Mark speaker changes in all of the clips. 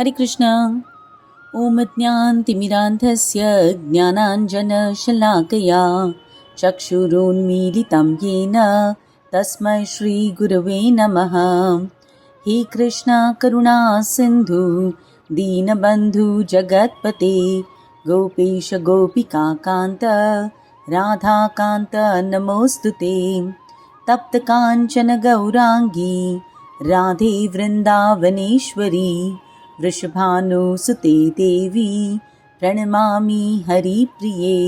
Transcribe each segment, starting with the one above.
Speaker 1: Hare Krishna. Om Jnantimirandhasya Jnananjanashalakaya Chakshurunmilitam Yena Tasmai Shri Gurave Namaha. He Krishna Karuna Sindhu Deenabandhu Jagatpate Gopesha Gopika Kanta Radha Kanta Namostute Tapta Kanchana Gaurangi Radhe Vrindavaneshwari Vrishabhanusute Devi Pranamami Haripriye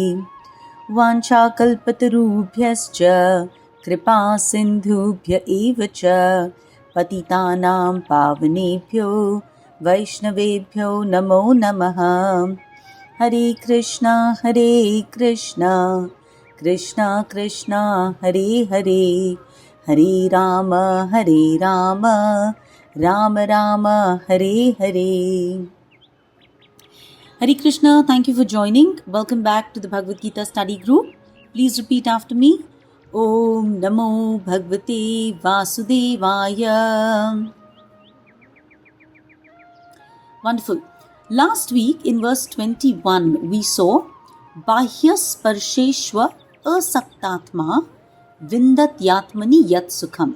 Speaker 1: Vanchakalpatarubhyascha Kripa Sindhubhya evacha Patitanam Pavanebhyo Vaishnavebhyo Namo Namaha. Hare Krishna Krishna Krishna Hare Hare Hare Rama Rama Rama Hare Hare. Hare Krishna, thank you for joining. Welcome back to the Bhagavad Gita study group. Please repeat after me. Om Namo Bhagavate Vasudevaya. Wonderful. Last week in verse 21, we saw Bahya Sparsheshwa Asaktatma Vindat Yatmani Yat Sukham.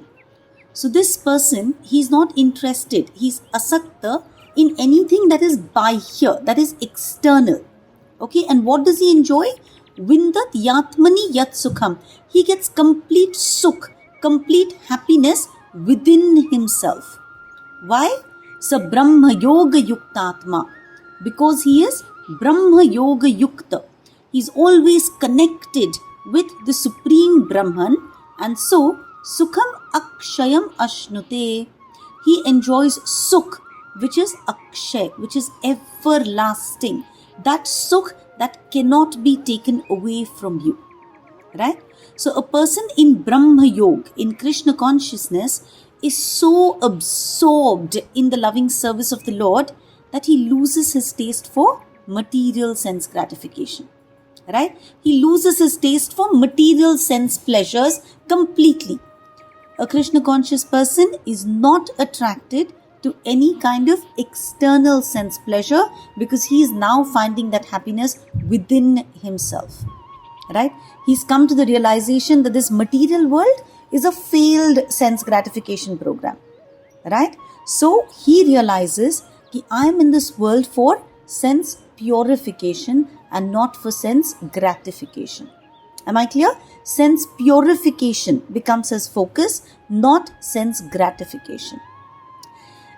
Speaker 1: So this person, he's not interested, he's asakta in anything that is bahya, that is external. Okay, and what does he enjoy? Vindat Yatmani Yat Sukham. He gets complete sukh, complete happiness within himself. Why? Sa Brahma Yoga Yuktatma. Because he is Brahma Yoga Yukta. He's always connected with the Supreme Brahman, and so Sukham Akshayam Ashnute. He enjoys Sukh, which is Akshay, which is everlasting. That Sukh that cannot be taken away from you. Right? So a person in Brahma Yoga, in Krishna consciousness, is so absorbed in the loving service of the Lord that he loses his taste for material sense gratification. Right? He loses his taste for material sense pleasures completely. A Krishna conscious person is not attracted to any kind of external sense pleasure because he is now finding that happiness within himself. Right? He's come to the realization that this material world is a failed sense gratification program. Right? So he realizes that I am in this world for sense purification and not for sense gratification. Am I clear? Sense purification becomes his focus, not sense gratification.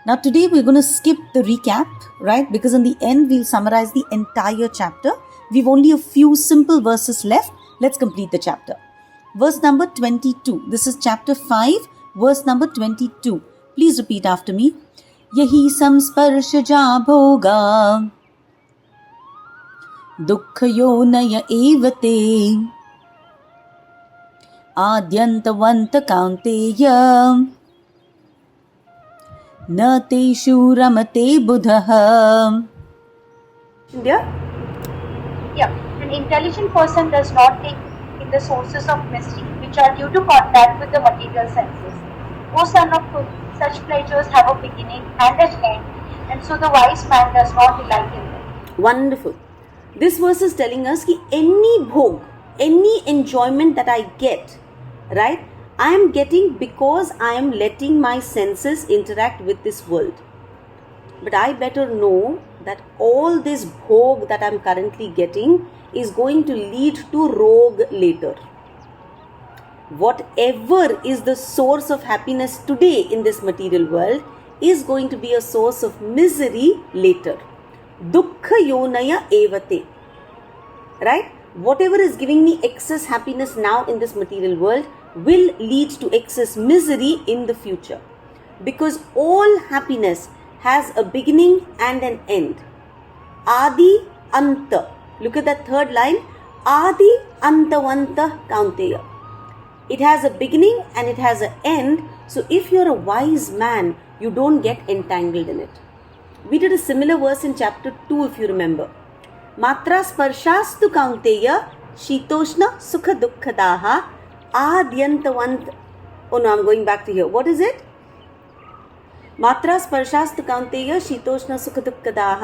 Speaker 1: Now today we're going to skip the recap, right? Because in the end we'll summarize the entire chapter. We've only a few simple verses left. Let's complete the chapter. Verse number 22. This is chapter 5, verse number 22. Please repeat after me. Yahi samsparshaja bhoga dukkhayo naya evate Adyantavanta kaunteya na teshu ramate buddha.
Speaker 2: Yeah. An intelligent person does not take in the sources of mystery which are due to contact with the material senses. O son of Kuru, such pleasures have a beginning and an end, and so the wise man does not delight in them.
Speaker 1: Wonderful. This verse is telling us that any bhog, any enjoyment that I get, right, I am getting because I am letting my senses interact with this world. But I better know that all this bhog that I am currently getting is going to lead to rog later. Whatever is the source of happiness today in this material world is going to be a source of misery later. Dukkha yonaya evate. Right? Whatever is giving me excess happiness now in this material world will lead to excess misery in the future. Because all happiness has a beginning and an end. Adi Anta. Look at that third line. Adi Antavanta Kaunteya. It has a beginning and it has an end. So if you're a wise man, you don't get entangled in it. We did a similar verse in chapter 2 if you remember. Matra sparshastu kaunteya shitoshna sukha dukkhadaha adyantavant. Oh no, I'm going back to here. What is it? मात्रा स्पर्शास्तु कान्तेय शीतोष्ण सुख दुःखदाः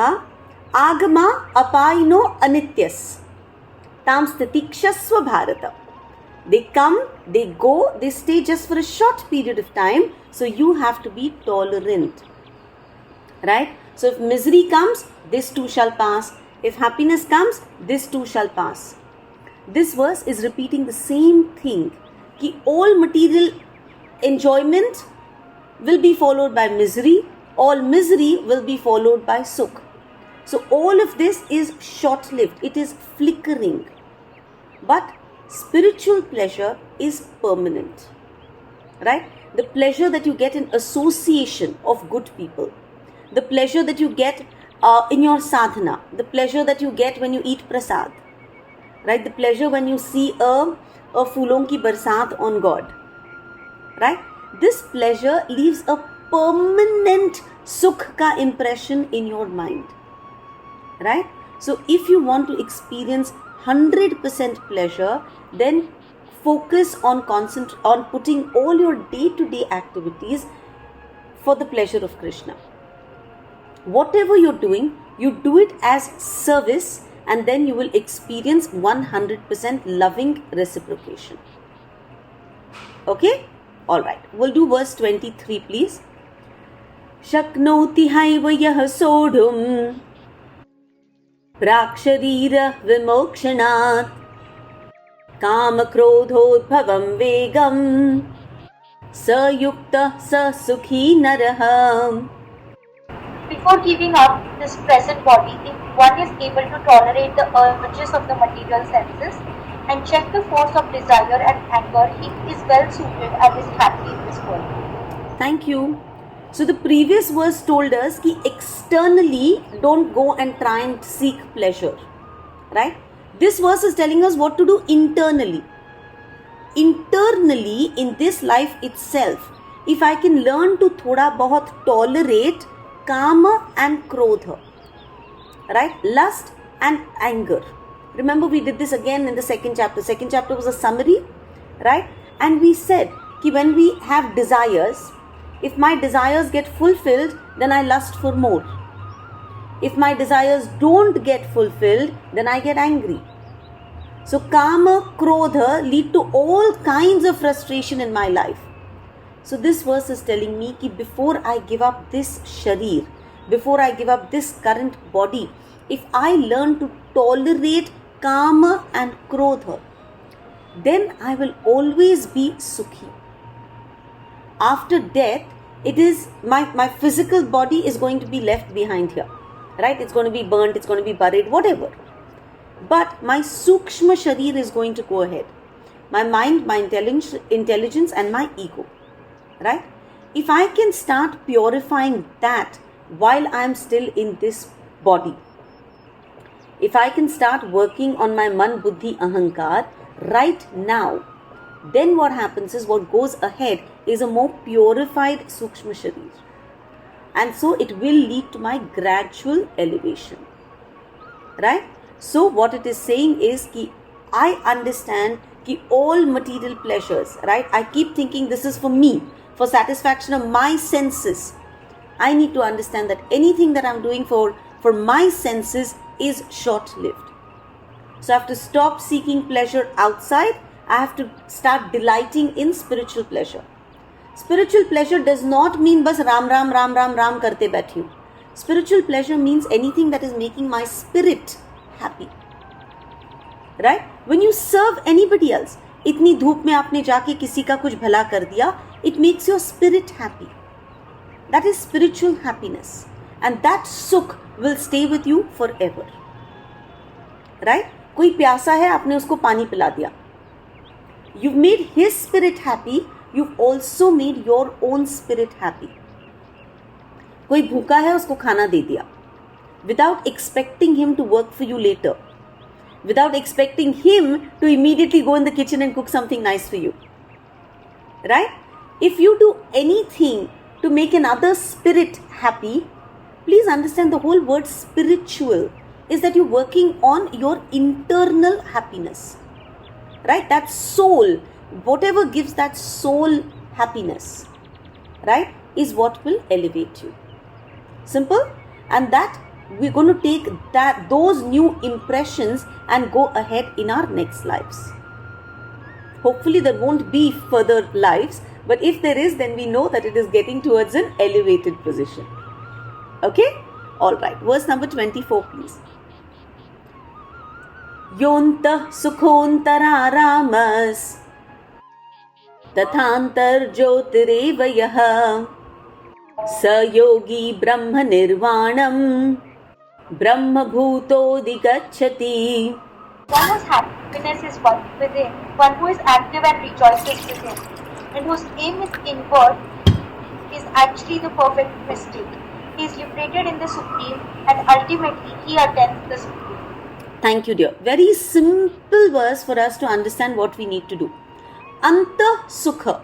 Speaker 1: आगमा अपायिनो अनित्यस तां स्थितिक्षस्व Bharat. They come, they go, they stay just for a short period of time, so you have to be tolerant. Right? So if misery comes, this too shall pass. If happiness comes, this too shall pass. This verse is repeating the same thing. Ki all material enjoyment will be followed by misery. All misery will be followed by sukh. So all of this is short-lived. It is flickering. But spiritual pleasure is permanent. Right? The pleasure that you get in association of good people. The pleasure that you get in your sadhana, the pleasure that you get when you eat prasad, right? The pleasure when you see a foolon ki barsat on God, right? This pleasure leaves a permanent sukh ka impression in your mind, right? So if you want to experience 100% pleasure, then focus on putting all your day-to-day activities for the pleasure of Krishna. Whatever you're doing, you do it as service, and then you will experience 100% loving reciprocation. Okay? Alright. We'll do verse 23, please. Shaknoti haiva yah sodhum praksharira vimokshanat kama krodhodbhavam vegam sayukta sa sukhi naraham.
Speaker 2: Before giving up this present body, if one is able to tolerate the urges of the material senses and check the force of desire and anger, he is well suited and is happy in this world.
Speaker 1: Thank you. So the previous verse told us that externally don't go and try and seek pleasure. Right? This verse is telling us what to do internally. Internally, in this life itself, if I can learn to thoda bahut tolerate Kama and Krodha, right? Lust and anger. Remember, we did this again in the second chapter. Second chapter was a summary, right? And we said that when we have desires, if my desires get fulfilled, then I lust for more. If my desires don't get fulfilled, then I get angry. So Kama, Krodha lead to all kinds of frustration in my life. So this verse is telling me that before I give up this sharir, before I give up this current body, if I learn to tolerate Kama and Krodha, then I will always be sukhi. After death, it is my physical body is going to be left behind here, right? It's going to be burnt, it's going to be buried, whatever. But my sukshma sharir is going to go ahead. My mind, my intelligence and my ego. Right? If I can start purifying that while I am still in this body, if I can start working on my man, buddhi, ahankar right now, then what happens is what goes ahead is a more purified sukshma sharir. And so it will lead to my gradual elevation. Right? So what it is saying is that I understand that all material pleasures, right? I keep thinking this is for me, for satisfaction of my senses. I need to understand that anything that I'm doing for my senses is short-lived. So I have to stop seeking pleasure outside. I have to start delighting in spiritual pleasure. Spiritual pleasure does not mean bas ram ram ram ram ram karte baithyu. Spiritual pleasure means anything that is making my spirit happy. Right? When you serve anybody else, इतनी धूप में आपने जाके किसी का कुछ भला कर दिया, it makes your spirit happy. That is spiritual happiness. And that sukh will stay with you forever. Right? कोई प्यासा है, आपने उसको पानी पिला दिया. You've made his spirit happy, you've also made your own spirit happy. कोई भूखा है, उसको खाना दे दिया. Without expecting him to work for you later. Without expecting him to immediately go in the kitchen and cook something nice for you. Right? If you do anything to make another spirit happy, please understand the whole word spiritual is that you're working on your internal happiness. Right? That soul, whatever gives that soul happiness. Right? is what will elevate you. Simple. And that we're going to take those new impressions and go ahead in our next lives. Hopefully there won't be further lives, but if there is, then we know that it is getting towards an elevated position. Okay? Alright. Verse number 24, please. Yontah sukhontaramas tathantar jyotireva yaha स योगी ब्रह्म निर्वाणम ब्रह्म भूतोऽधिगच्छति.
Speaker 2: One whose happiness is within, one who is active and rejoices within, and whose aim is inward, is actually the perfect mystic. He is liberated in the Supreme, and ultimately he attains the Supreme.
Speaker 1: Thank you, dear. Very simple verse for us to understand what we need to do. Antah sukha.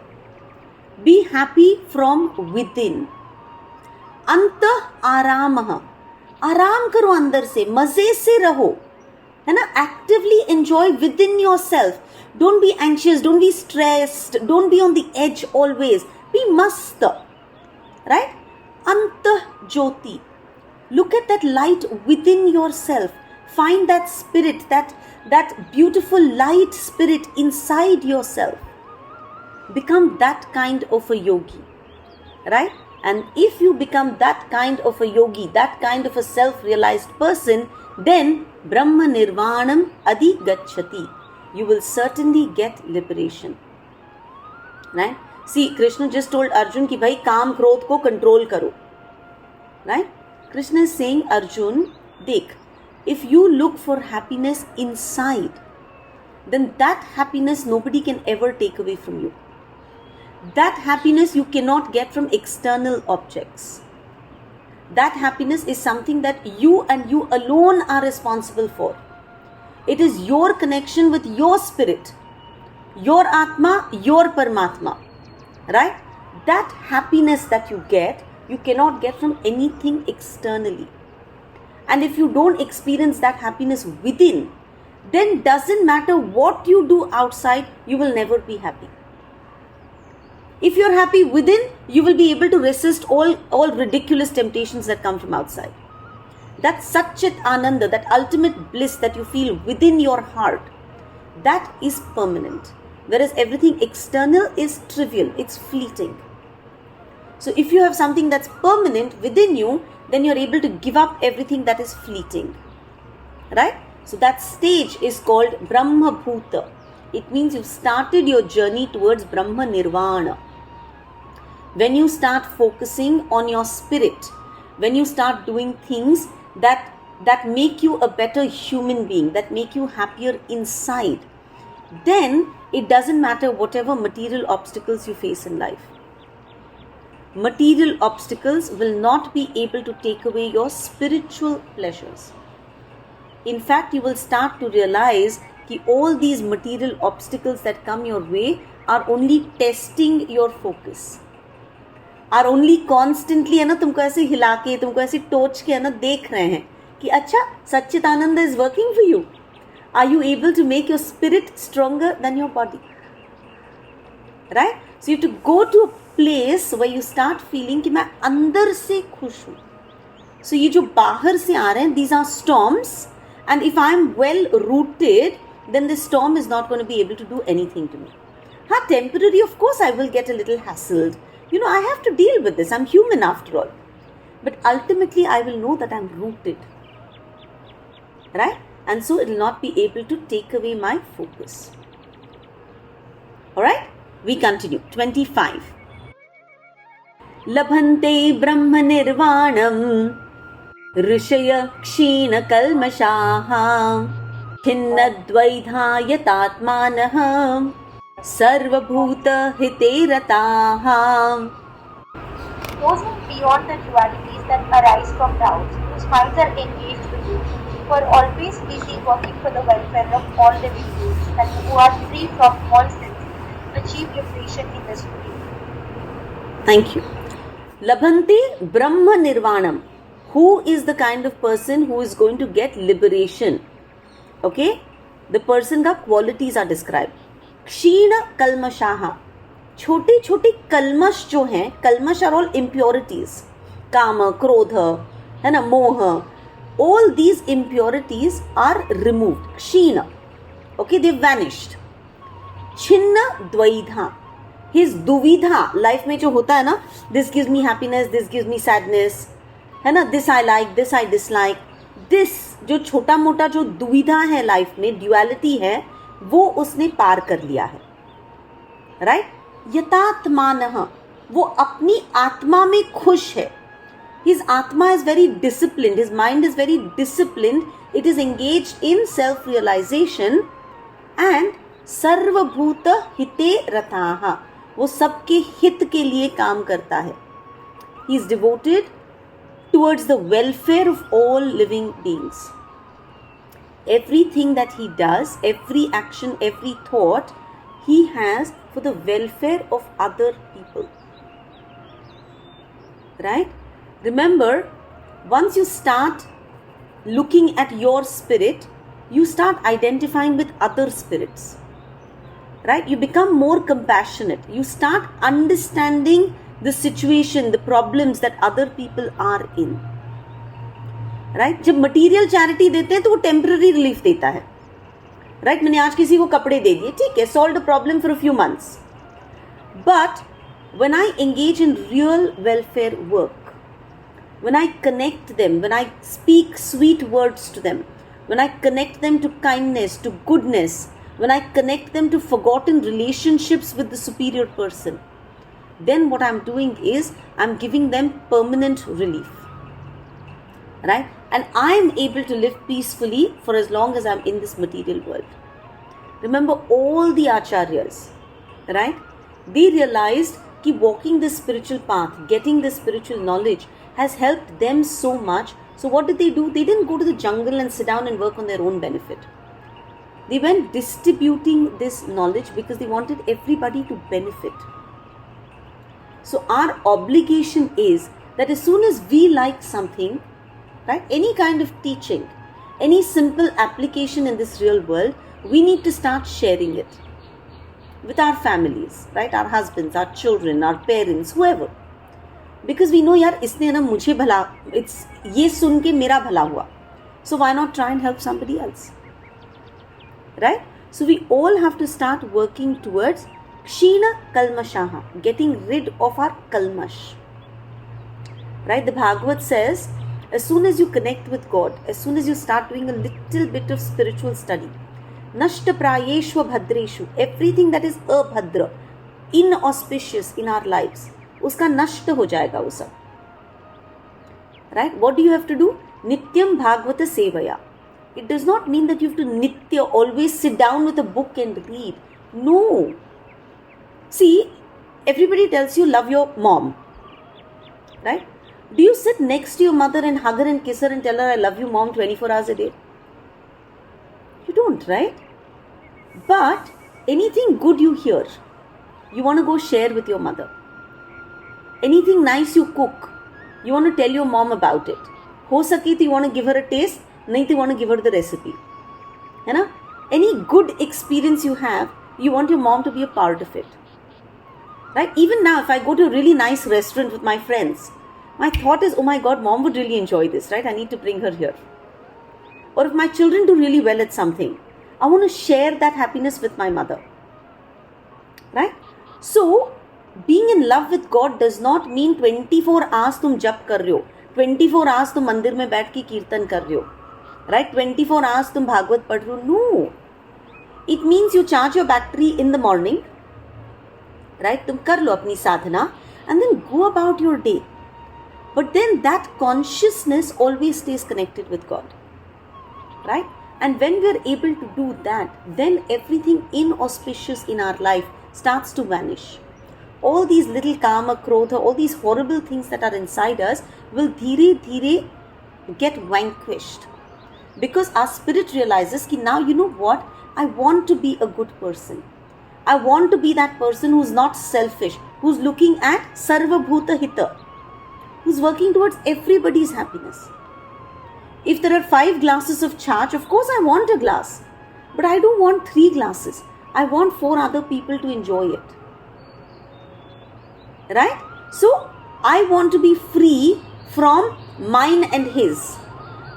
Speaker 1: Be happy from within. अंतः आरामः. आराम करो अंदर से, मजे से रहो, है ना. Actively enjoy within yourself. Don't be anxious, don't be stressed, don't be on the edge always. Be mast. Right? Antah jyoti. Look at that light within yourself. Find that spirit, that beautiful light spirit inside yourself. Become that kind of a yogi. Right? And if you become that kind of a yogi, that kind of a self-realized person, then Brahma Nirvanam Adi Gacchati. You will certainly get liberation. Right? See, Krishna just told Arjun ki bhai kaam krodh ko control karo. Right? Krishna is saying, Arjun, dekh, if you look for happiness inside, then that happiness nobody can ever take away from you. That happiness you cannot get from external objects. That happiness is something that you and you alone are responsible for. It is your connection with your spirit, your Atma, your Paramatma. Right? That happiness that you cannot get from anything externally. And if you don't experience that happiness within, then doesn't matter what you do outside, you will never be happy. If you're happy within, you will be able to resist all ridiculous temptations that come from outside. That Satchit Ananda, that ultimate bliss that you feel within your heart, that is permanent. Whereas everything external is trivial, it's fleeting. So if you have something that's permanent within you, then you're able to give up everything that is fleeting. Right? So that stage is called Brahma Bhuta. It means you've started your journey towards Brahma Nirvana. When you start focusing on your spirit, when you start doing things that make you a better human being, that make you happier inside, then it doesn't matter whatever material obstacles you face in life. Material obstacles will not be able to take away your spiritual pleasures. In fact, you will start to realize that all these material obstacles that come your way are only testing your focus. Are only constantly है ना तुमको ऐसे हिला के, तुमको ऐसे टोच के है ना देख रहे हैं कि अच्छा सच्चिदानंद is working for you. Are you able to make your spirit stronger than your body? Right? So you have to go to a place where you start feeling कि मैं अंदर से खुश हूँ. So ये जो बाहर से आ रहे हैं, these are storms, and if I am well rooted, then the storm is not going to be able to do anything to me. Temporary, of course, I will get a little hassled. I have to deal with this. I'm human after all. But ultimately, I will know that I'm rooted. Right? And so it will not be able to take away my focus. Alright? We continue. 25. Labhante Brahma Nirvanam Rishaya Kshina Kalmashaha Khinnadvaidhayatatmanaham Sarvabhuta Hiterataha.
Speaker 2: Those who are beyond the dualities that arise from doubts, whose minds are engaged with you, who are always busy working for the welfare of all living beings, and who are free from all sins, achieve liberation in the Supreme.
Speaker 1: Thank you. Labhante Brahma Nirvanam. Who is the kind of person who is going to get liberation? Okay? The person ka qualities are described. Kshina Kalmashaha. छोटे छोटे कलमश जो हैं, कलमश are all impurities, काम, क्रोध, है ना, मोह, all these impurities are removed. Kshina, okay, they vanished. Chinna dvaidha, his duvidha, life में जो होता है ना, this gives me happiness, this gives me sadness, है ना, this I like, this I dislike, this जो छोटा मोटा जो दुविधा है लाइफ में, ड्यूअलिटी है, वो उसने पार कर लिया है, राइट? यतात्मानः, वो अपनी आत्मा में खुश है. His Atma is very disciplined, his mind is very disciplined, it is engaged in self-realization and sarvabhuta hite rataha, वो सबके हित के लिए काम करता है. He is devoted towards the welfare of all living beings. Everything that he does, every action, every thought, he has for the welfare of other people. Right? Remember, once you start looking at your spirit, you start identifying with other spirits, right? You become more compassionate. You start understanding the situation, the problems that other people are in, right? जब material charity देते हैं तो वो temporary relief देता है, right? मैंने आज किसी को कपड़े दे दिए, ठीक है, solved a problem for a few months. But when I engage in real welfare work, when I connect them, when I speak sweet words to them, when I connect them to kindness, to goodness, when I connect them to forgotten relationships with the superior person, then what I'm doing is I'm giving them permanent relief, right? And I'm able to live peacefully for as long as I'm in this material world. Remember, all the acharyas, right? They realized that walking this spiritual path, getting this spiritual knowledge has helped them so much. So what did they do? They didn't go to the jungle and sit down and work on their own benefit. They went distributing this knowledge because they wanted everybody to benefit. So our obligation is that as soon as we like something, right, any kind of teaching, any simple application in this real world, we need to start sharing it with our families, right, our husbands, our children, our parents, whoever. Because we know, यार इसने ना मुझे भला, it's ये सुन के मेरा भला हुआ. So why not try and help somebody else, right? So we all have to start working towards Kshina Kalmashaha, getting rid of our Kalmash, right? The Bhagavad says, as soon as you connect with God, as soon as you start doing a little bit of spiritual study, Nashta Prayeshwa Bhadreshu, everything that is abhadra, inauspicious in our lives, उसका नष्ट हो जाएगा वो सब, right? What do you have to do? Nityam Bhagavata Sevaya. It does not mean that you have to nitya always sit down with a book and read. No. See, everybody tells you love your mom, right? Do you sit next to your mother and hug her and kiss her and tell her I love you mom 24 hours a day? You don't, right? But anything good you hear, you want to go share with your mother. Anything nice you cook, you want to tell your mom about it. हो सके तो you want to give her a taste, नहीं तो you want to give her the recipe, है ना? Any good experience you have, you want your mom to be a part of it, right? Even now, if I go to a really nice restaurant with my friends, my thought is, oh my God, mom would really enjoy this, right? I need to bring her here. Or if my children do really well at something, I want to share that happiness with my mother, right? So being in love with God does not mean 24 hours तुम जप कर रहे हो, 24 hours तुम मंदिर में बैठ के कीर्तन कर रहे हो, right? 24 hours तुम भागवत पढ़ रहे हो. No. It means you charge your battery in the morning, right? तुम कर लो अपनी साधना and then go about your day. But then that consciousness always stays connected with God, right? And when we are able to do that, then everything inauspicious in our life starts to vanish. All these little kama, krodha, all these horrible things that are inside us will dhire dhire get vanquished. Because our spirit realizes that now, you know what? I want to be a good person. I want to be that person who's not selfish, who's looking at sarvabhuta hita, who's working towards everybody's happiness. If there are 5 glasses of charge, of course I want a glass. But I don't want 3 glasses. I want 4 other people to enjoy it. Right? So I want to be free from mine and his.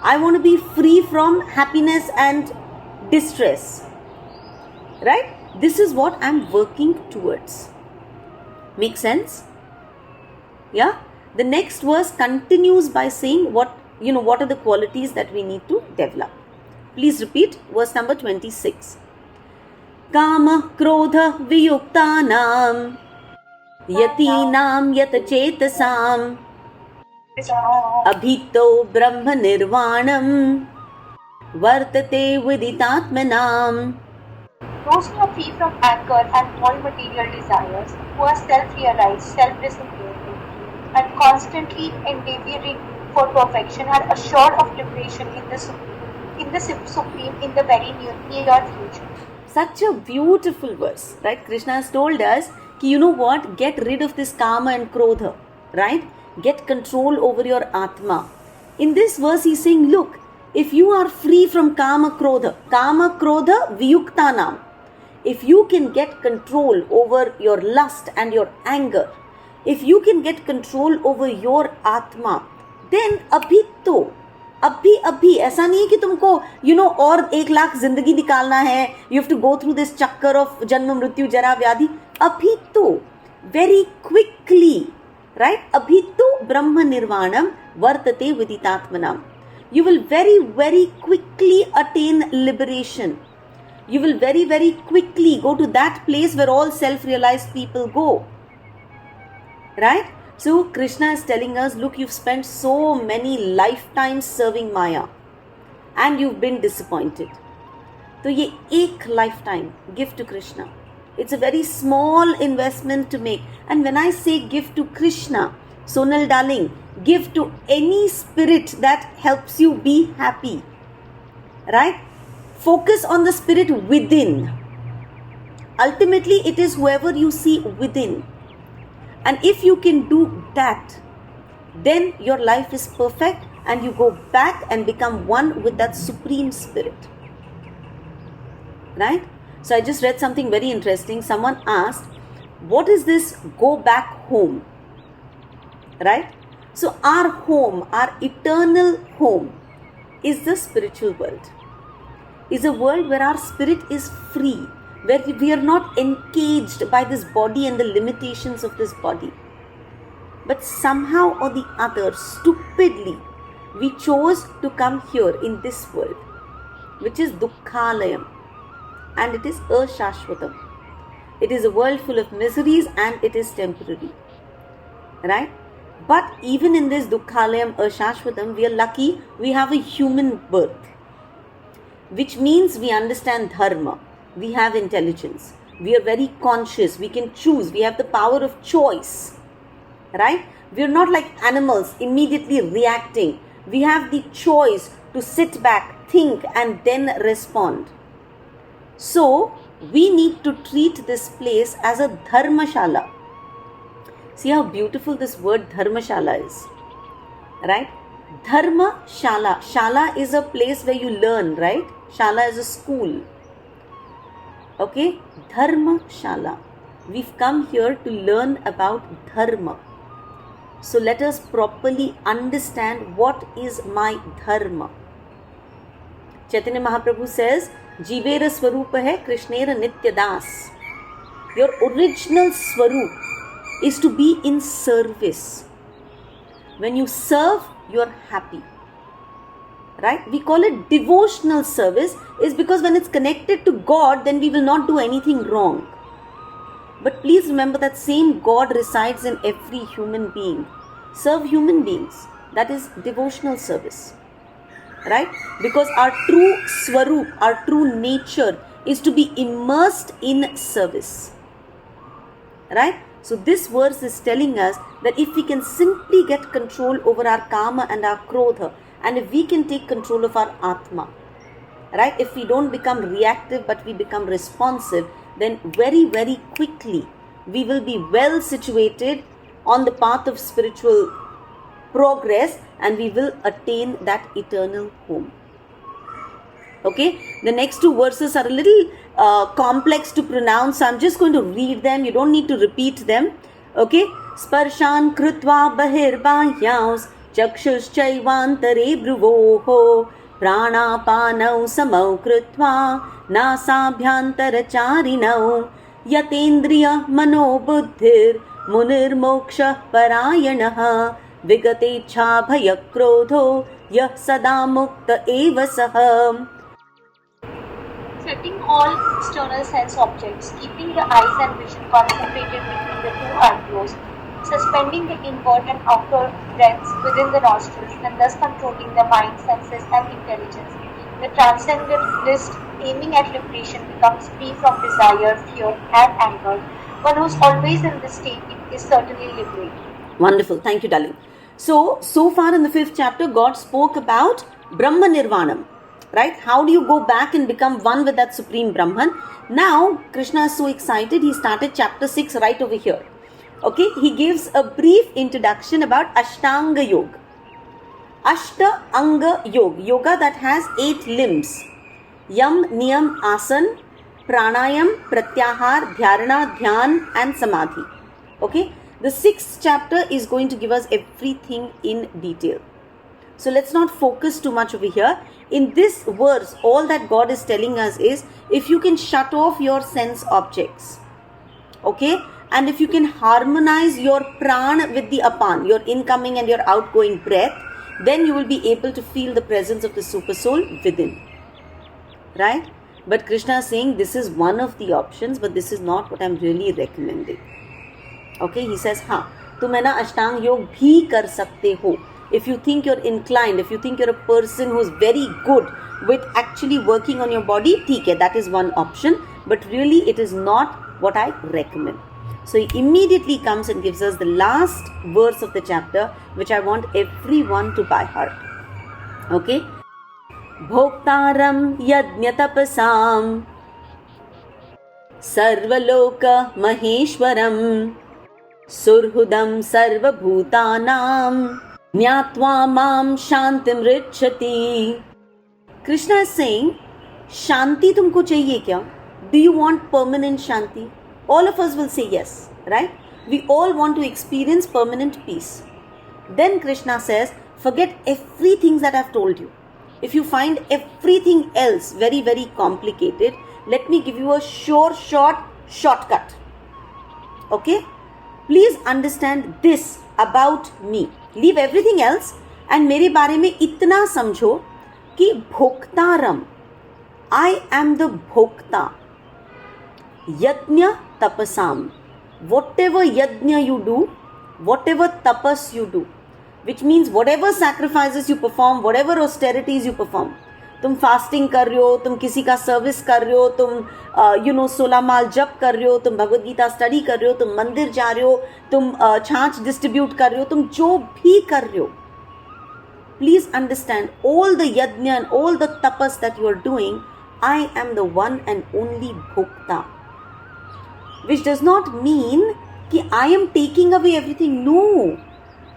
Speaker 1: I want to be free from happiness and distress. Right? This is what I'm working towards. Make sense? Yeah? The next verse continues by saying what are the qualities that we need to develop. Please repeat verse number 26. Kama krodha viyuktanam yatinam yatachetasam abhito brahma nirvanam vartate viditatmanam.
Speaker 2: Those who are free from anger and all material desires, who are self-realized, self-disciplined, and constantly endeavoring for perfection, are assured of liberation in the Supreme in the very near future.
Speaker 1: Such a beautiful verse, right? Krishna has told us, you know what? Get rid of this kama and krodha, right? Get control over your atma. In this verse, he's saying, look, if you are free from kama krodha viyuktanam, if you can get control over your lust and your anger, if you can get control over your atma, then अभी ऐसा नहीं है कि तुमको और 1,00,000 जिंदगी निकालना है, you have to go through this चक्कर of जन्म मृत्यु जरा व्याधि. अभी तो very quickly, right? अभी तो ब्रह्म निर्वाणम वर्तते विदितात्मनाम. You will very, very quickly attain liberation. You will very, very quickly go to that place where all self-realized people go. Right? So Krishna is telling us, look, you've spent so many lifetimes serving Maya and you've been disappointed. So ye ek lifetime give to Krishna. It's a very small investment to make. And when I say give to Krishna, Sonal darling, give to any spirit that helps you be happy. Right? Focus on the spirit within. Ultimately, it is whoever you see within. And if you can do that, then your life is perfect and you go back and become one with that supreme spirit. Right? So I just read something very interesting. Someone asked, what is this go back home? Right? So our home, our eternal home is the spiritual world. Is a world where our spirit is free, where we are not encaged by this body and the limitations of this body. But somehow or the other, stupidly, we chose to come here in this world, which is Dukkhalayam, and it is Ashashvatam. It is a world full of miseries and it is temporary. Right? But even in this Dukkhalayam, Ashashvatam, we are lucky we have a human birth, which means we understand dharma. We have intelligence. We are very conscious. We can choose. We have the power of choice. Right? We are not like animals immediately reacting. We have the choice to sit back, think, and then respond. So, we need to treat this place as a dharmashala. See how beautiful this word dharmashala is. Right? Dharmashala. Shala is a place where you learn, right? Shala is a school. Okay? Dharmashala. We've come here to learn about dharma. So let us properly understand what is my dharma. Chaitanya Mahaprabhu says, Jivera Swarupa hai Krishnera Nitya Das. Your original Swarup is to be in service. When you serve, you are happy. Right? We call it devotional service is because when it's connected to God, then we will not do anything wrong. But please remember that same God resides in every human being. Serve human beings. That is devotional service. Right? Because our true Swarup, our true nature is to be immersed in service. Right? So this verse is telling us that if we can simply get control over our Kama and our Krodha, and if we can take control of our Atma, right? If we don't become reactive but we become responsive, then very, very quickly we will be well situated on the path of spiritual progress and we will attain that eternal home. Okay, the next two verses are a little complex to pronounce, so I'm just going to read them. You don't need to repeat them. Okay, स्पर्शान् कृत्वा बहिर्बाह्यांस् चक्षुश्चैवान्तरे भ्रुवोः प्राणापानौ समौ कृत्वा नासाभ्यान्तरचारिणौ यतेन्द्रिय मनोबुद्धिर्मुनिर्मोक्षः परायणः विगतेच्छा भयक्रोधो यः सदा मुक्त एव सः.
Speaker 2: Setting all external sense objects, keeping the eyes and vision concentrated between the two eyebrows, suspending the inward and outer breaths within the nostrils, and thus controlling the mind, senses, and intelligence. The transcendentalist aiming at liberation becomes free from desire, fear, and anger. One who's always in this state is certainly liberated.
Speaker 1: Wonderful. Thank you, darling. So far in the 5th chapter, God spoke about Brahma Nirvanam. Right? How do you go back and become one with that Supreme Brahman? Now, Krishna is so excited, he started chapter 6 right over here. Okay? He gives a brief introduction about Ashtanga Yoga. Ashta Anga Yoga. Yoga that has 8 limbs. Yam, Niyam, Asan, Pranayam, Pratyahar, Dhyarana, Dhyan and Samadhi. Okay? The 6th chapter is going to give us everything in detail. So let's not focus too much over here. In this verse, all that God is telling us is, if you can shut off your sense objects, okay, and if you can harmonize your prana with the apan, your incoming and your outgoing breath, then you will be able to feel the presence of the super soul within. Right? But Krishna is saying this is one of the options, but this is not what I'm really recommending. Okay, he says, तुम है ना अष्टांग योग भी कर सकते हो. If you think you're inclined, if you think you're a person who's very good with actually working on your body, ठीक है, that is one option. But really, it is not what I recommend. So he immediately comes and gives us the last verse of the chapter, which I want everyone to by heart. Okay? Bhoktaram yajñatapasam sarvaloka maheshwaram surhudam sarvabhutanam Nyatva mam shantim richati. Krishna is saying, Shanti tumko chahiye kya? Do you want permanent Shanti? All of us will say yes, right? We all want to experience permanent peace. Then Krishna says, forget everything that I've told you. If you find everything else very, very complicated, let me give you a shortcut. Okay? Please understand this about me. Leave everything else and मेरे बारे में इतना समझो कि भोक्तारम, I am the Bhokta. Yajna tapasam. Whatever yajna you do, whatever tapas you do, which means whatever sacrifices you perform, whatever austerities you perform, तुम fasting कर रहे हो, तुम किसी का सर्विस कर रहे हो, तुम 16 माल जप कर रहे हो, तुम भगवद गीता स्टडी कर रहे हो, तुम मंदिर जा रहे हो, तुम छाछ डिस्ट्रीब्यूट कर रहे हो, तुम जो भी कर रहे हो, please understand all the yajna and all the tapas that you are doing, I am the one and only bhokta. Which does not mean कि I am taking away everything. No,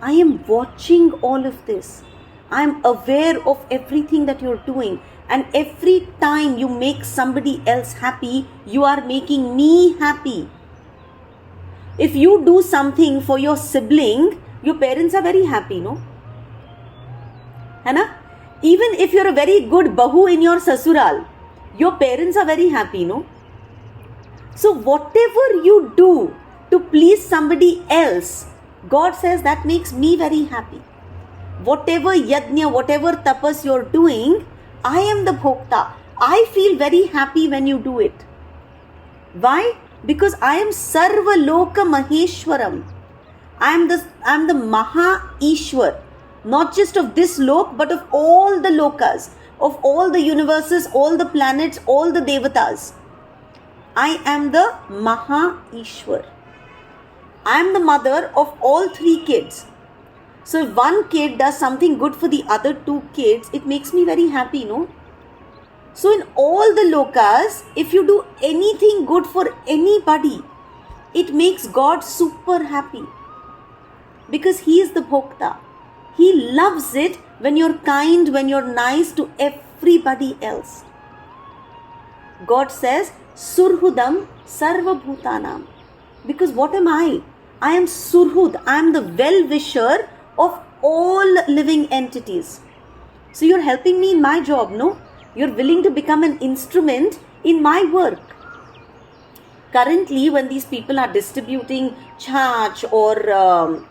Speaker 1: I am watching all of this. I am aware of everything that you're doing, and every time you make somebody else happy, you are making me happy. If you do something for your sibling, your parents are very happy, no? है ना? Even if you're a very good bahu in your sasural, your parents are very happy, no? So whatever you do to please somebody else, God says that makes me very happy. Whatever yajna, whatever tapas you're doing, I am the bhokta. I feel very happy when you do it. Why? Because I am Sarva Loka Maheshwaram. I am the Maha Ishwar. Not just of this lok, but of all the lokas, of all the universes, all the planets, all the devatas. I am the Maha Ishwar. I am the mother of all 3 kids. So if one kid does something good for the other 2 kids, it makes me very happy, no? So in all the lokas, if you do anything good for anybody, it makes God super happy. Because He is the bhokta. He loves it when you're kind, when you're nice to everybody else. God says, Surhudam Sarva Bhutanam. Because what am I? I am Surhud. I am the well-wisher of all living entities. So you're helping me in my job, no? You're willing to become an instrument in my work. Currently, when these people are distributing charge or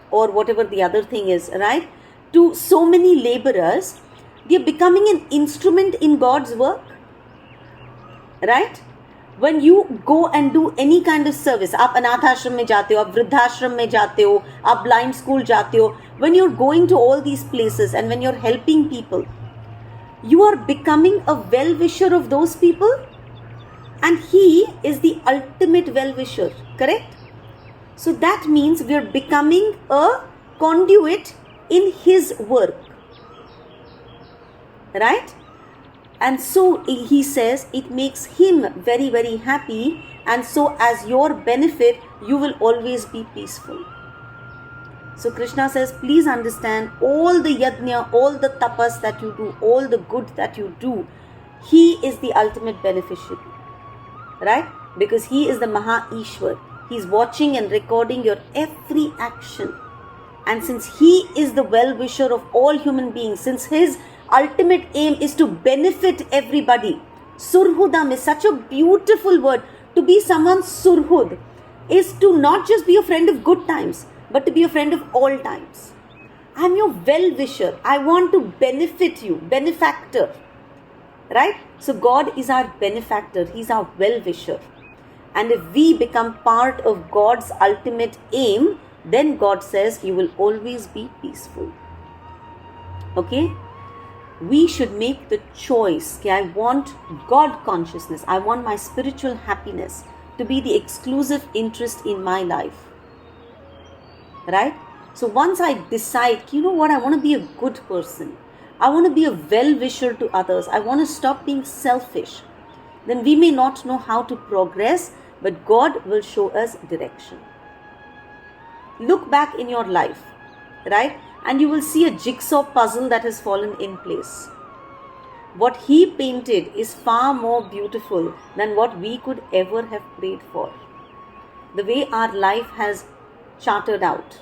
Speaker 1: whatever the other thing is, right, to so many laborers, they are becoming an instrument in God's work, right? When you go and do any kind of service, आप अनाथ आश्रम में जाते हो, आप वृद्धाश्रम में जाते हो, आप blind school जाते हो, when you're going to all these places and when you're helping people, you are becoming a well-wisher of those people, and he is the ultimate well-wisher, correct? So that means we are becoming a conduit in his work, right? And so he says it makes him very, very happy, and so as your benefit, you will always be peaceful. So Krishna says, please understand, all the yajna, all the tapas that you do, all the good that you do, he is the ultimate beneficiary, right? Because he is the Maha Ishwar. He's watching and recording your every action. And since he is the well-wisher of all human beings, since his ultimate aim is to benefit everybody, Surhudam is such a beautiful word. To be someone's Surhud is to not just be a friend of good times, but to be a friend of all times. I'm your well-wisher. I want to benefit you, benefactor, right? So God is our benefactor. He's our well-wisher. And if we become part of God's ultimate aim, then God says you will always be peaceful. Okay? We should make the choice. Okay, I want God consciousness. I want my spiritual happiness to be the exclusive interest in my life. Right? So once I decide, you know what, I want to be a good person. I want to be a well-wisher to others. I want to stop being selfish. Then we may not know how to progress, but God will show us direction. Look back in your life, right? And you will see a jigsaw puzzle that has fallen in place. What he painted is far more beautiful than what we could ever have prayed for. The way our life has charted out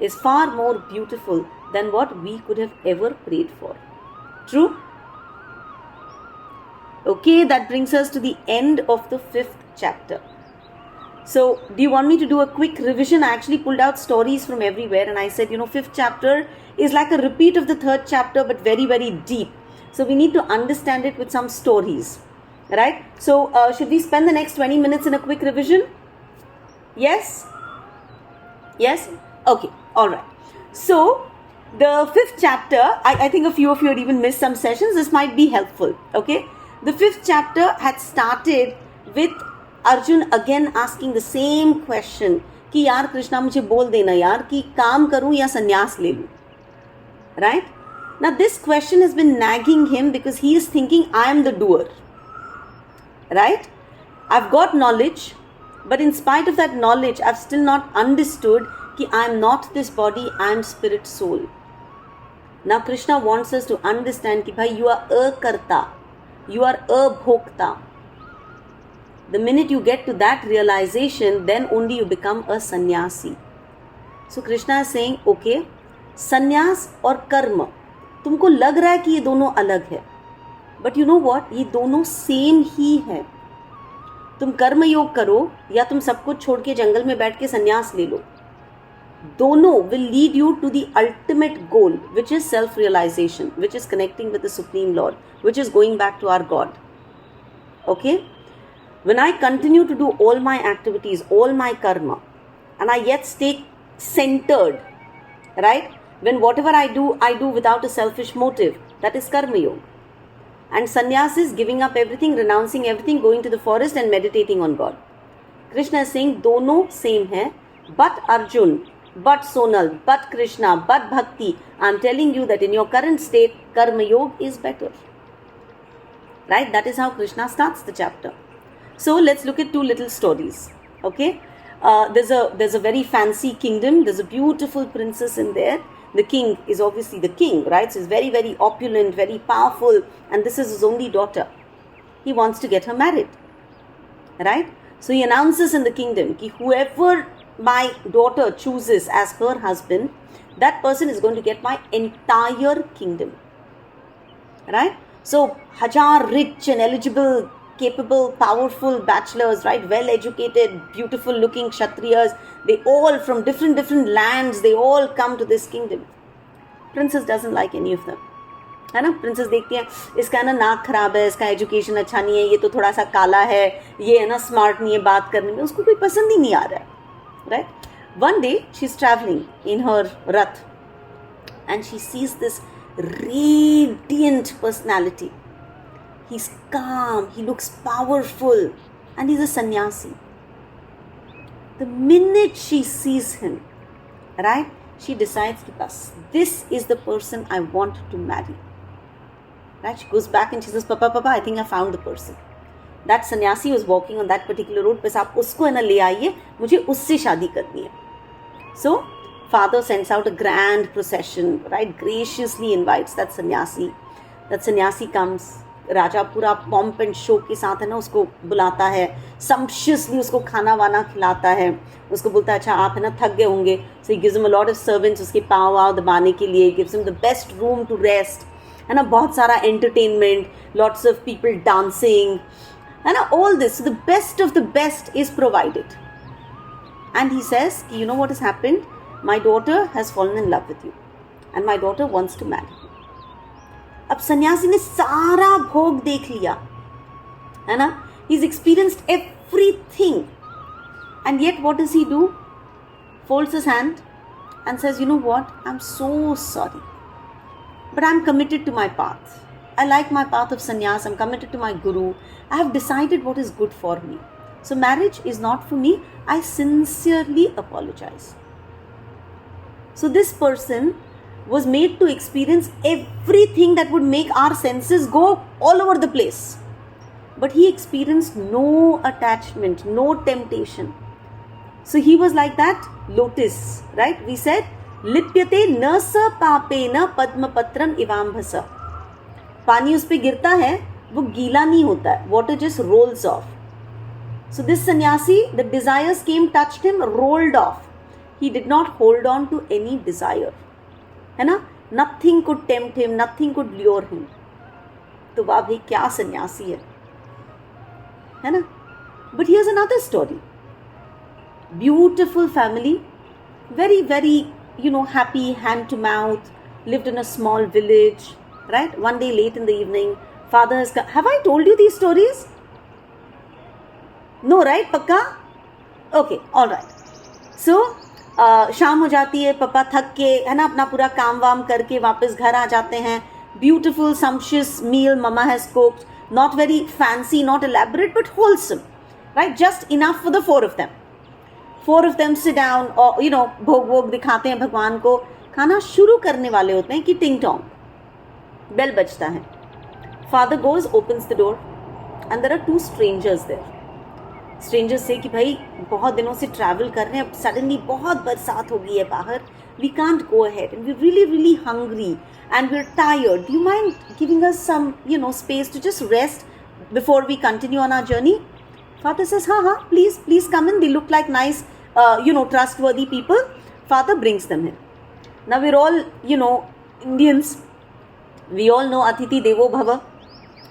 Speaker 1: is far more beautiful than what we could have ever prayed for. True? Okay, that brings us to the end of the 5th chapter. So, do you want me to do a quick revision? I actually pulled out stories from everywhere and I said, 5th chapter is like a repeat of the 3rd chapter but very, very deep. So, we need to understand it with some stories, right? So, should we spend the next 20 minutes in a quick revision? Yes? Yes? Okay, alright. So, the 5th chapter, I think a few of you had even missed some sessions. This might be helpful, okay? The 5th chapter had started with Arjun again asking the same question कि यार कृष्णा मुझे बोल देना यार कि काम करूं या संन्यास ले लूं, right? Now this question has been nagging him because he is thinking I am the doer, right? I've got knowledge, but in spite of that knowledge I've still not understood कि I am not this body, I am spirit soul. Now Krishna wants us to understand कि भाई you are a karta, you are a bhokta. The minute you get to that realization, then only you become a sannyasi. So Krishna is saying, okay, sannyas और कर्म, तुमको लग रहा है कि ये दोनों अलग है, but you know what? ये दोनों same ही है. तुम कर्म योग करो या तुम सब कुछ छोड़ के जंगल में बैठ के संन्यास ले लो, दोनों will lead you to the ultimate goal, which is self-realization, which is connecting with the Supreme Lord, which is going back to our God. Okay? When I continue to do all my activities, all my karma, and I yet stay centered, right? When whatever I do without a selfish motive, that is karma yoga. And sannyas is giving up everything, renouncing everything, going to the forest and meditating on God. Krishna is saying, dono same hai, but Arjun, but Sonal, but Krishna, but Bhakti. I am telling you that in your current state, karma yoga is better. Right? That is how Krishna starts the chapter. So let's look at two little stories. Okay, there's a very fancy kingdom. There's a beautiful princess in there. The king is obviously the king, right? So he's very, very opulent, very powerful, and this is his only daughter. He wants to get her married, right? So he announces in the kingdom that whoever my daughter chooses as her husband, that person is going to get my entire kingdom. Right? So, हजार rich and eligible, capable, powerful bachelors, right? Well educated, beautiful looking Kshatriyas, they all from different lands, they all come to this kingdom. Princess doesn't like any of them. है ना, princess देखती है इसका ना नाक खराब है, इसका एजुकेशन अच्छा नहीं है, ये तो थोड़ा सा काला है, ये है ना स्मार्ट नहीं है बात करने में, उसको कोई पसंद ही नहीं आ रहा है. Right. One day she is travelling in her rath and she sees this radiant personality. He's calm, he looks powerful, and he's a sannyasi. The minute she sees him, right, she decides to pass. This is the person I want to marry. Right? She goes back and she says, Papa, I think I found the person. That sannyasi was walking on that particular road. बस आप उसको है ना ले आइए, मुझे उससे शादी करनी है. So, father sends out a grand procession, right? Graciously invites that sannyasi. That sannyasi comes. राजा पूरा pomp and show के साथ है ना उसको बुलाता है. Sumptuously उसको खाना वाना खिलाता है. उसको बोलता है अच्छा आप है ना थक गए होंगे. So he gives him a lot of servants उसके पाँव वाव दबाने के लिए. Gives him the best room to rest. है ना, बहुत सारा entertainment, lots of people dancing, है ना, all this. So the best of the best is provided. And he says, you know what has happened? My daughter has fallen in love with you. And my daughter wants to marry you. अब सन्यासी ने सारा भोग देख लिया, है ना, he's experienced everything. And yet what does he do? Folds his hand and says, you know what? I'm so sorry. But I'm committed to my path. I like my path of sannyas. I'm committed to my guru. I have decided what is good for me. So marriage is not for me. I sincerely apologize. So this person was made to experience everything that would make our senses go all over the place. But he experienced no attachment, no temptation. So he was like that lotus, right? We said, लिप्यते न स पापेन पद्मपत्रम इवाम्भस. पानी उस पे गिरता है, वो गीला नहीं होता है, water just rolls off. So this sannyasi, the desires came, touched him, rolled off. He did not hold on to any desire. है ना, nothing could tempt him, nothing could lure him. तो वाह भाई क्या सन्यासी है ना. But here's another story. Beautiful family, very happy, hand to mouth, lived in a small village, right? One day late in the evening, father has come. Have I told you these stories? No, right? Pakka? Okay, all right. So, शाम हो जाती है, पापा थक के है ना अपना पूरा काम वाम करके वापस घर आ जाते हैं. Beautiful, sumptuous meal mama has cooked. Not very fancy, not elaborate, but wholesome, right? Just enough for the four of them. Four of them sit down or भोग वोग दिखाते हैं भगवान को. खाना शुरू करने वाले होते हैं कि टिंग टोंग, बेल बजता है. Father goes, opens the door, and there are two strangers there. Strangers say कि भाई बहुत दिनों से ट्रैवल कर रहे हैं, अब सडनली बहुत बरसात हो गई है बाहर, we can't go ahead and we're really hungry and we're tired. Do you mind giving us some space to just rest before we continue on our journey? Father says, हाँ, please come in. They look like nice, trustworthy people. Father brings them in. Now we're all, Indians. We all know Atiti Devo Bhava,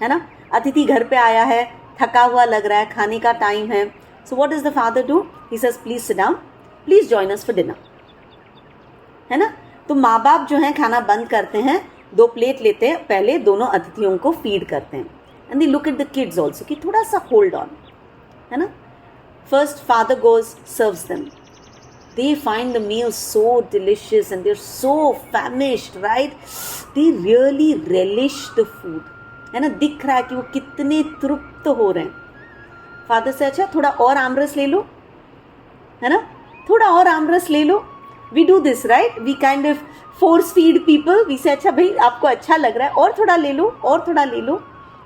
Speaker 1: है ना. अतिथि घर पे आया है, थका हुआ लग रहा है, खाने का टाइम है. So what does the father do? He says, please sit down. Please join us for dinner. है ना. तो माँ बाप जो हैं खाना बंद करते हैं, 2 प्लेट लेते हैं, पहले दोनों अतिथियों को फीड करते हैं. And they look at the kids also कि थोड़ा सा hold on, है ना. First father goes, serves them. They find the meal so delicious and they're so famished, right? They really relish the food. है ना, दिख रहा है कि वो कितने तृप्त हो रहे हैं. फादर से अच्छा थोड़ा और आमरस ले लो, है ना, थोड़ा और आमरस ले लो. We do this, right? We kind of force feed people. We say अच्छा भाई आपको अच्छा लग रहा है और थोड़ा ले लो, और थोड़ा ले लो,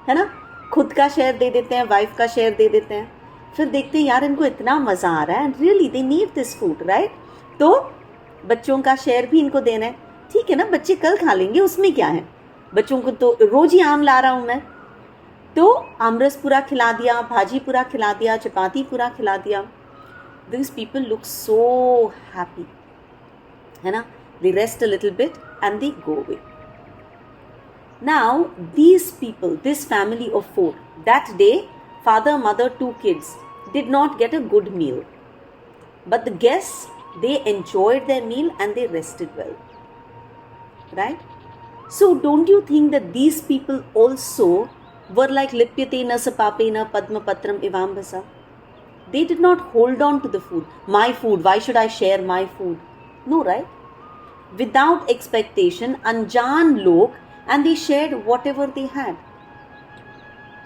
Speaker 1: है ना. खुद का शेयर दे देते हैं, वाइफ का शेयर दे देते हैं. फिर देखते हैं यार इनको इतना मज़ा आ रहा है and really they need this food, right? तो बच्चों का शेयर भी इनको देना है. ठीक है ना, बच्चे कल खा लेंगे, उसमें क्या है. बच्चों को तो रोज़ ही आम ला रहा हूँ मैं. तो आमरस पूरा खिला दिया, भाजी पूरा खिला दिया, चपाती पूरा खिला दिया. these people look so happy, है ना? They rest a little bit and they go away. Now these people, this family of 4, that day father, mother, 2 kids did not get a good meal, but the guests, they enjoyed their meal and they rested well, right? So don't you think that these people also were like lipyate sapapena padmapatram ivambasa? They did not hold on to the food. My food, why should I share my food? No, right? Without expectation, anjan log, and they shared whatever they had.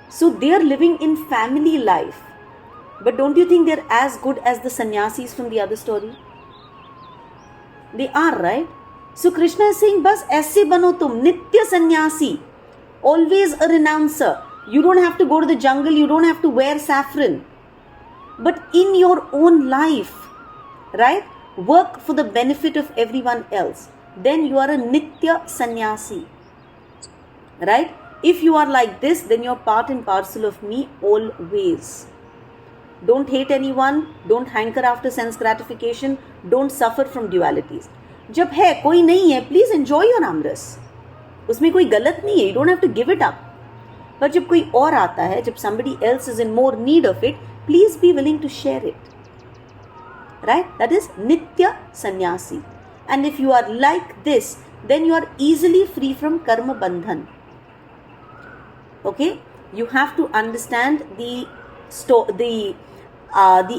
Speaker 1: So they are living in family life. But don't you think they're as good as the sannyasis from the other story? They are, right? So Krishna is saying, bas aise bano tum, nitya sannyasi, always a renouncer. You don't have to go to the jungle, you don't have to wear saffron. But in your own life, right, work for the benefit of everyone else. Then you are a nitya sannyasi, right? If you are like this, then you're part and parcel of me always. Don't hate anyone, don't hanker after sense gratification, don't suffer from dualities. जब है कोई नहीं है, please enjoy your आमरस, उसमें कोई गलत नहीं है, you don't have to give it up. पर जब कोई और आता है, जब somebody else is in more need of it, please be willing to share it, right? That is nitya sannyasi. And if you are like this, then you are easily free from karma bandhan. Okay, you have to understand the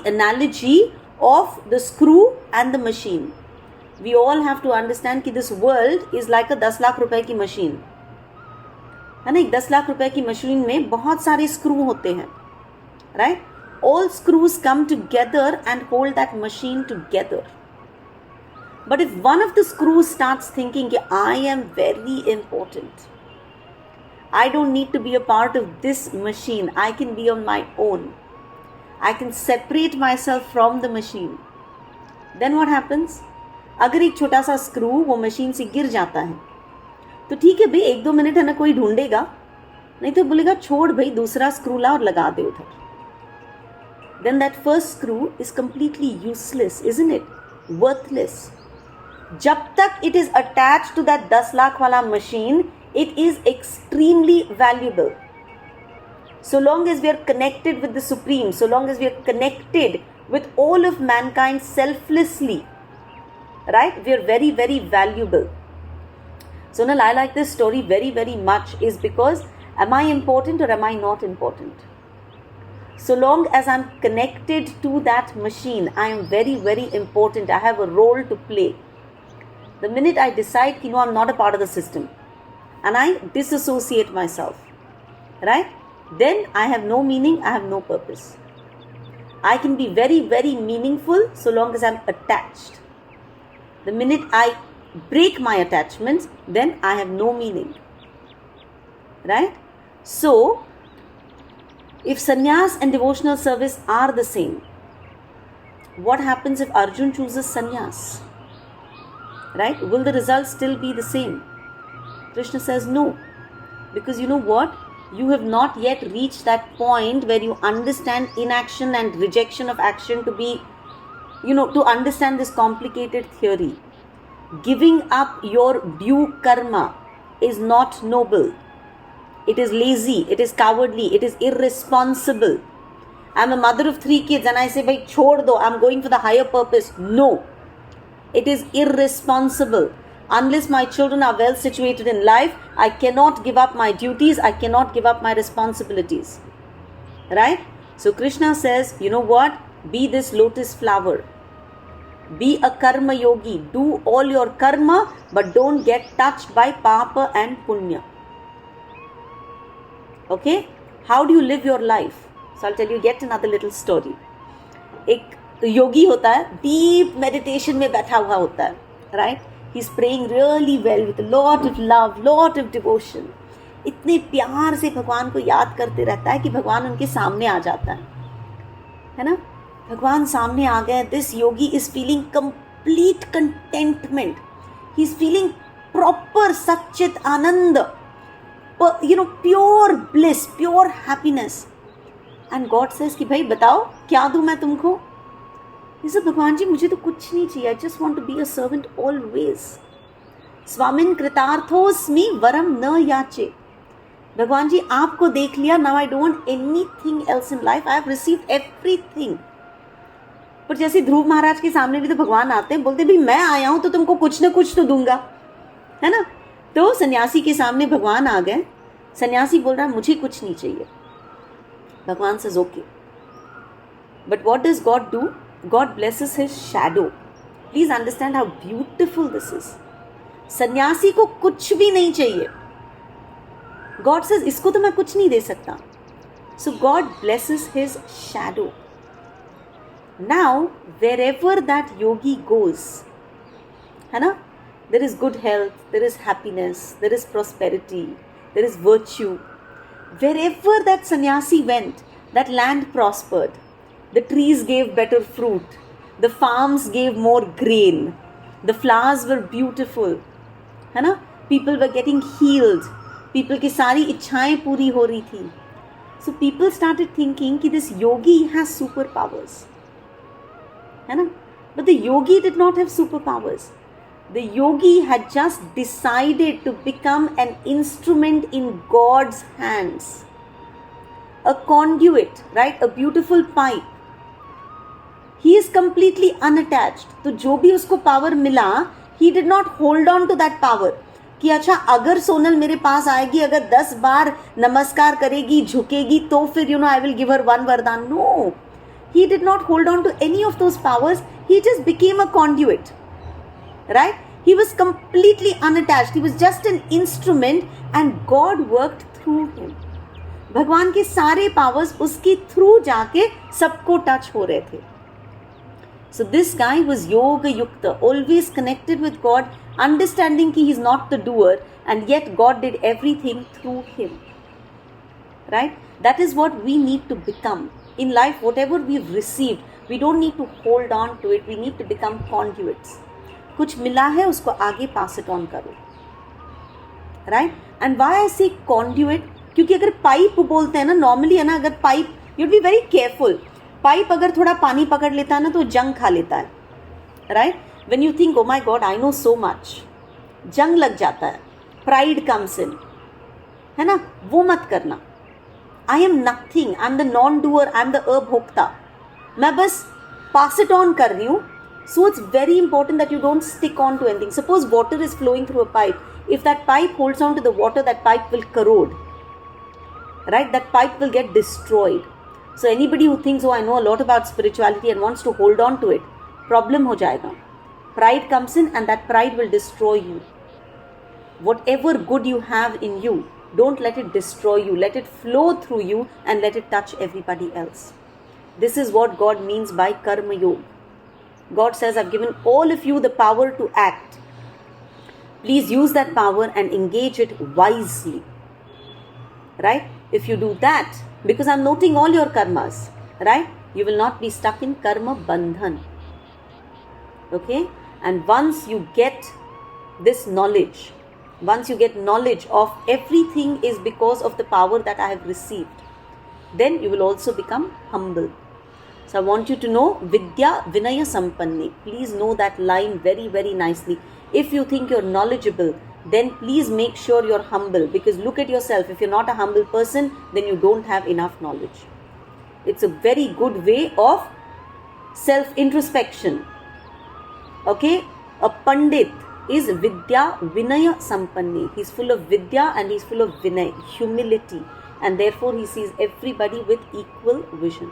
Speaker 1: analogy of the screw and the machine. We all have to understand कि this world is like a 10 lakh रुपए की machine है ना. एक 10 लाख रुपए की machine में बहुत सारे स्क्रू होते हैं, right? All screws come together and hold that machine together. But if one of the screws starts thinking कि I am very important, I don't need to be a part of this machine, I can be on my own, I can separate myself from the machine, then what happens? अगर एक छोटा सा screw वो machine से गिर जाता है तो ठीक है भाई, 1-2 मिनट है ना, कोई ढूंढेगा, नहीं तो बोलेगा छोड़ भाई, दूसरा स्क्रू ला और लगा दे उधर. Then that first screw is completely useless, isn't it? Worthless. जब तक it is attached to that 10 lakh वाला machine, it is extremely valuable. So long as we are connected with the Supreme, so long as we are connected with all of mankind selflessly, right, we are very, very valuable. So now I like this story very, very much is because am I important or am I not important? So long as I'm connected to that machine, I am very, very important. I have a role to play. The minute I decide, you know, I'm not a part of the system and I disassociate myself, right, then I have no meaning, I have no purpose. I can be very, very meaningful so long as I'm attached. The minute I break my attachments, then I have no meaning, right? So, if sannyas and devotional service are the same, what happens if Arjun chooses sannyas, right? Will the result still be the same? Krishna says no, because you know what? You have not yet reached that point where you understand inaction and rejection of action to be, you know, to understand this complicated theory. Giving up your due karma is not noble. It is lazy, it is cowardly, it is irresponsible. I'm a mother of 3 kids and I say, bhai, chhod do, I'm going for the higher purpose. No, it is irresponsible. Unless my children are well situated in life, I cannot give up my duties, I cannot give up my responsibilities. Right? So Krishna says, you know what? Be this lotus flower. Be a karma yogi. Do all your karma, but don't get touched by papa and punya. Okay? How do you live your life? So I'll tell you yet another little story. एक योगी होता है, deep meditation में बैठा हुआ होता है, right? He's praying really well with a lot of love, lot of devotion. इतने प्यार से भगवान को याद करते रहता है कि भगवान उनके सामने आ जाता है ना? भगवान सामने आ गए. This yogi is feeling complete contentment. He's feeling proper Satchit Ananda, you know, pure bliss, pure happiness. And God says कि भाई बताओ क्या दूँ मैं तुमको? He said, भगवान जी मुझे तो कुछ नहीं चाहिए, I just want to be a servant always. स्वामिन कृतार्थोस्मि वरम न याचे. भगवान जी आपको देख लिया, now I don't want anything else in life, I have received everything. पर जैसे ध्रुव महाराज के सामने भी तो भगवान आते हैं, बोलते भाई मैं आया हूं तो तुमको कुछ ना कुछ तो दूंगा, है ना. तो सन्यासी के सामने भगवान आ गए. सन्यासी बोल रहा है मुझे कुछ नहीं चाहिए. भगवान says okay. But what does God do? God blesses his shadow. Please understand how beautiful this is. सन्यासी को कुछ भी नहीं चाहिए. God says इसको तो मैं कुछ नहीं दे सकता. So God blesses his shadow. Now wherever that yogi goes, है ना, there is good health, there is happiness, there is prosperity, there is virtue. Wherever that sannyasi went, that land prospered. The trees gave better fruit. The farms gave more grain. The flowers were beautiful. है ना, people were getting healed. People की सारी इच्छाएं पूरी हो रही थी. So people started thinking कि this yogi has superpowers. है ना, but the yogi did not have superpowers. The yogi had just decided to become an instrument in God's hands. A conduit, right? A beautiful pipe. He is completely unattached. तो जो भी उसको power मिला, he did not hold on to that power. कि अच्छा अगर सोनल मेरे पास आएगी, अगर 10 बार नमस्कार करेगी, झुकेगी, तो फिर I will give her one वरदान. No. He did not hold on to any of those powers. He just became a conduit. Right? He was completely unattached. He was just an instrument and God worked through him. भगवान के सारे powers उसके through जाके सबको touch हो रहे थे. So this guy was yoga yukta, always connected with God, understanding कि he is not the doer and yet God did everything through him. Right? That is what we need to become. In life, whatever we've received, we don't need to hold on to it. We need to become conduits. कुछ मिला है उसको आगे pass it on करो. Right? And why I say conduit? क्योंकि अगर pipe बोलते हैं ना, नॉर्मली है ना, अगर pipe, you'd be very careful. Pipe अगर थोड़ा पानी पकड़ लेता है ना तो जंग खा लेता है. Right? When you think, oh my God, I know so much, जंग लग जाता है. Pride comes in. है ना, वो मत करना. I am nothing. I am the non-doer. I am the abhokta. मैं बस pass it on कर रही हूँ. So it's very important that you don't stick on to anything. Suppose water is flowing through a pipe. If that pipe holds on to the water, that pipe will corrode. Right? That pipe will get destroyed. So anybody who thinks, oh, I know a lot about spirituality and wants to hold on to it, problem हो जाएगा. Pride comes in and that pride will destroy you. Whatever good you have in you, don't let it destroy you. Let it flow through you and let it touch everybody else. This is what God means by Karma Yoga. God says, I've given all of you the power to act. Please use that power and engage it wisely. Right? If you do that, because I'm noting all your karmas, right? You will not be stuck in karma bandhan. Okay? And once you get this knowledge, once you get knowledge of everything is because of the power that I have received, then you will also become humble. So I want you to know Vidya Vinaya Sampanni. Please know that line very, very nicely. If you think you're knowledgeable, then please make sure you're humble, because look at yourself. If you're not a humble person, then you don't have enough knowledge. It's a very good way of self-introspection. Okay? A Pandit is Vidya Vinaya Sampanni. He's full of Vidya and he's full of Vinay, humility. And therefore he sees everybody with equal vision.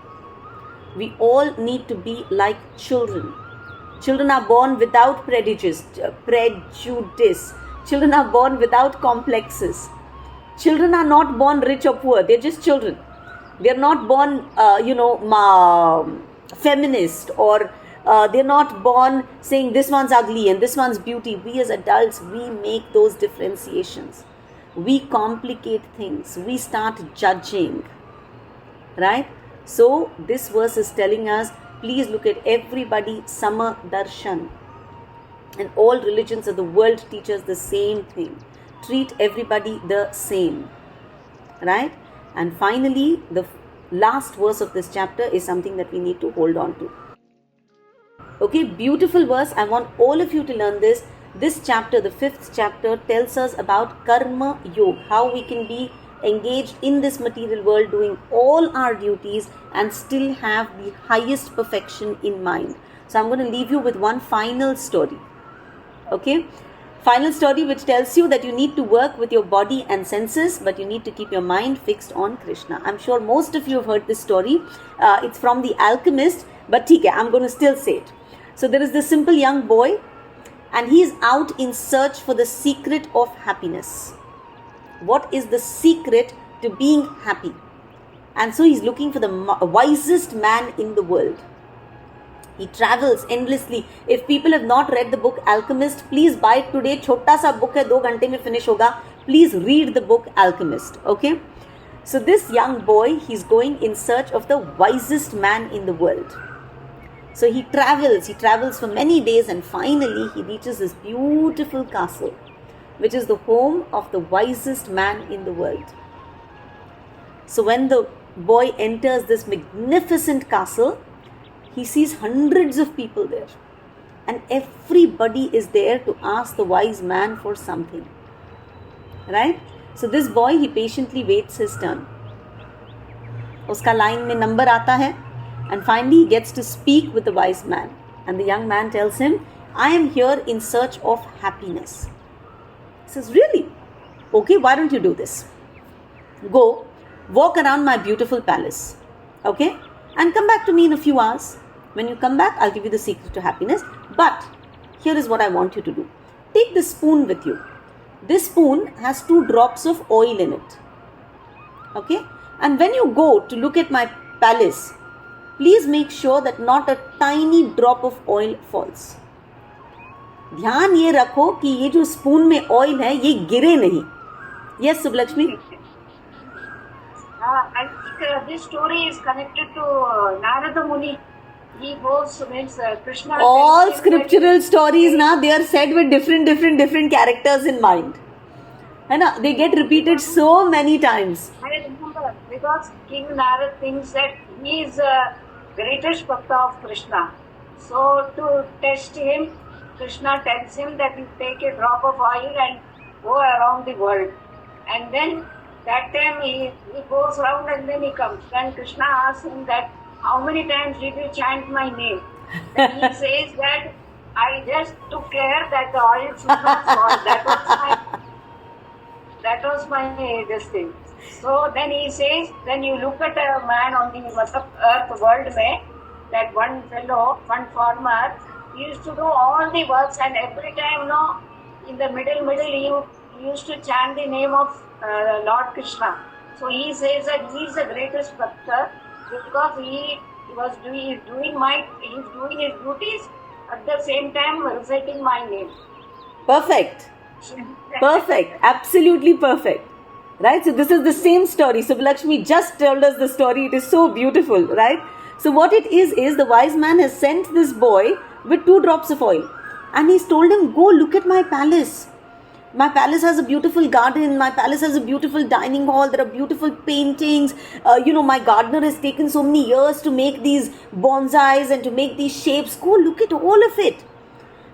Speaker 1: We all need to be like children. Children are born without prejudice. Children are born without complexes. Children are not born rich or poor. They're just children. They are not born, feminist, or they're not born saying this one's ugly and this one's beauty. We as adults, we make those differentiations. We complicate things. We start judging. Right? So this verse is telling us, please look at everybody sama darshan. And all religions of the world teach us the same thing. Treat everybody the same. Right? And finally, the last verse of this chapter is something that we need to hold on to. Okay, beautiful verse. I want all of you to learn this. This chapter, the 5th chapter, tells us about karma yoga, how we can be engaged in this material world doing all our duties and still have the highest perfection in mind. So I'm going to leave you with one final story. Okay, final story which tells you that you need to work with your body and senses, but you need to keep your mind fixed on Krishna. I'm sure most of you have heard this story. It's from The Alchemist, but theek hai, I'm going to still say it. So there is this simple young boy, and he is out in search for the secret of happiness. What is the secret to being happy? And so he's looking for the wisest man in the world. He travels endlessly. If people have not read the book Alchemist, please buy it today. Chota sa book hai, 2 घंटे में finish होगा. Please read the book Alchemist. Okay. So this young boy, he's going in search of the wisest man in the world. So he travels for many days, and finally he reaches this beautiful castle, which is the home of the wisest man in the world. So when the boy enters this magnificent castle, he sees hundreds of people there, and everybody is there to ask the wise man for something. Right? So this boy, he patiently waits his turn. Uska line mein number aata hai, and finally he gets to speak with the wise man. And the young man tells him, I am here in search of happiness. He says, really? Okay, why don't you do this? Go, walk around my beautiful palace. Okay? And come back to me in a few hours. When you come back, I'll give you the secret to happiness. But here is what I want you to do. Take this spoon with you. This spoon has 2 drops of oil in it. Okay? And when you go to look at my palace, please make sure that not a tiny drop of oil falls. ध्यान ये रखो कि ये जो spoon में oil है ये गिरे नहीं. Yes, Subbalakshmi?
Speaker 2: I think this story is connected to Narada Muni. He goes, means Krishna.
Speaker 1: All scriptural stories, na, they are said with different characters in mind. है ना? They get repeated so many times.
Speaker 2: I remember, because King Narad thinks that he is the greatest bhakta of Krishna. So to test him, Krishna tells him that you take a drop of oil and go around the world. And then that time he goes around and then he comes. Then Krishna asks him that, how many times did you chant my name? Then he says that I just took care that the oil should not fall. That was my this thing. So then he says, then you look at a man on the earth world mein, that one fellow, one farmer, he used to do all the works, and every time, in the middle, he used to chant the name of Lord Krishna. So he says that he is the greatest bhakta because he was doing his duties at the same time reciting my name.
Speaker 1: Perfect. Perfect. Absolutely perfect. Right? So this is the same story. Subbalakshmi just told us the story. It is so beautiful. Right? So what it is the wise man has sent this boy with 2 drops of oil. And he's told him, go look at my palace. My palace has a beautiful garden. My palace has a beautiful dining hall. There are beautiful paintings. My gardener has taken so many years to make these bonsais and to make these shapes. Go look at all of it.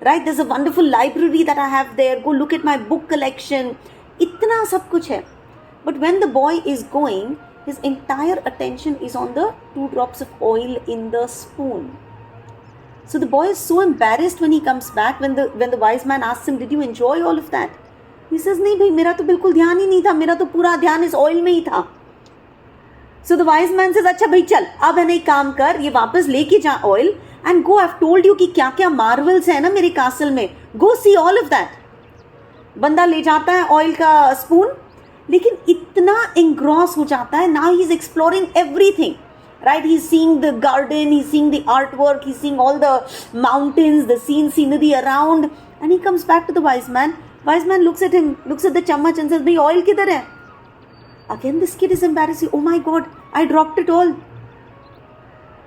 Speaker 1: Right? There's a wonderful library that I have there. Go look at my book collection. Itna sab kuch hai. But when the boy is going, his entire attention is on the 2 drops of oil in the spoon. So the boy is so embarrassed when he comes back, when the wise man asks him, did you enjoy all of that? He says, नहीं भाई, मेरा तो बिल्कुल ध्यान ही नहीं था. मेरा तो पूरा ध्यान इस ऑयल में ही था. So the wise man says, अच्छा भाई चल, अब है नहीं काम कर, ये वापस लेके जा oil and go. I've told you कि क्या क्या मार्वल्स है ना मेरे कासल में. Go see all of that. बंदा ले जाता है ऑयल का स्पून, लेकिन इतना engross हो जाता है. Now he's exploring everything. Right? He's seeing the garden, he's seeing the artwork, he's seeing all the mountains, the scenery around, and he comes back to the wise man. Wise man looks at him, looks at the chammach and says, "Bhai, oil kidhar hai?" Again, this kid is embarrassed. Oh my God, I dropped it all.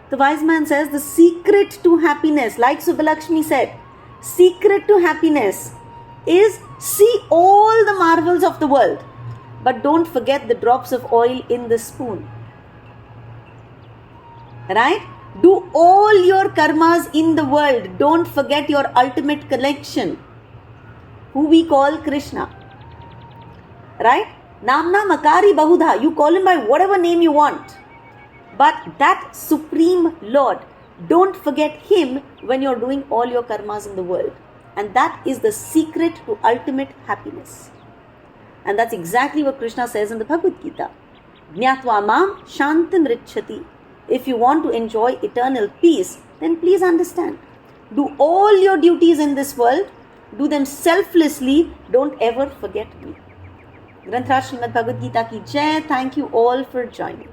Speaker 1: The wise man says, the secret to happiness, like Subbalakshmi said, secret to happiness is see all the marvels of the world, but don't forget the drops of oil in the spoon. Right? Do all your karmas in the world. Don't forget your ultimate collection, who we call Krishna. Right? Namna Makari Bahudha. You call him by whatever name you want. But that Supreme Lord, don't forget him when you're doing all your karmas in the world. And that is the secret to ultimate happiness. And that's exactly what Krishna says in the Bhagavad Gita. Jnatva mam shantim richati. If you want to enjoy eternal peace, then please understand. Do all your duties in this world. Do them selflessly. Don't ever forget me. Granth Raj Srimad Bhagavad Gita ki Jai. Thank you all for joining.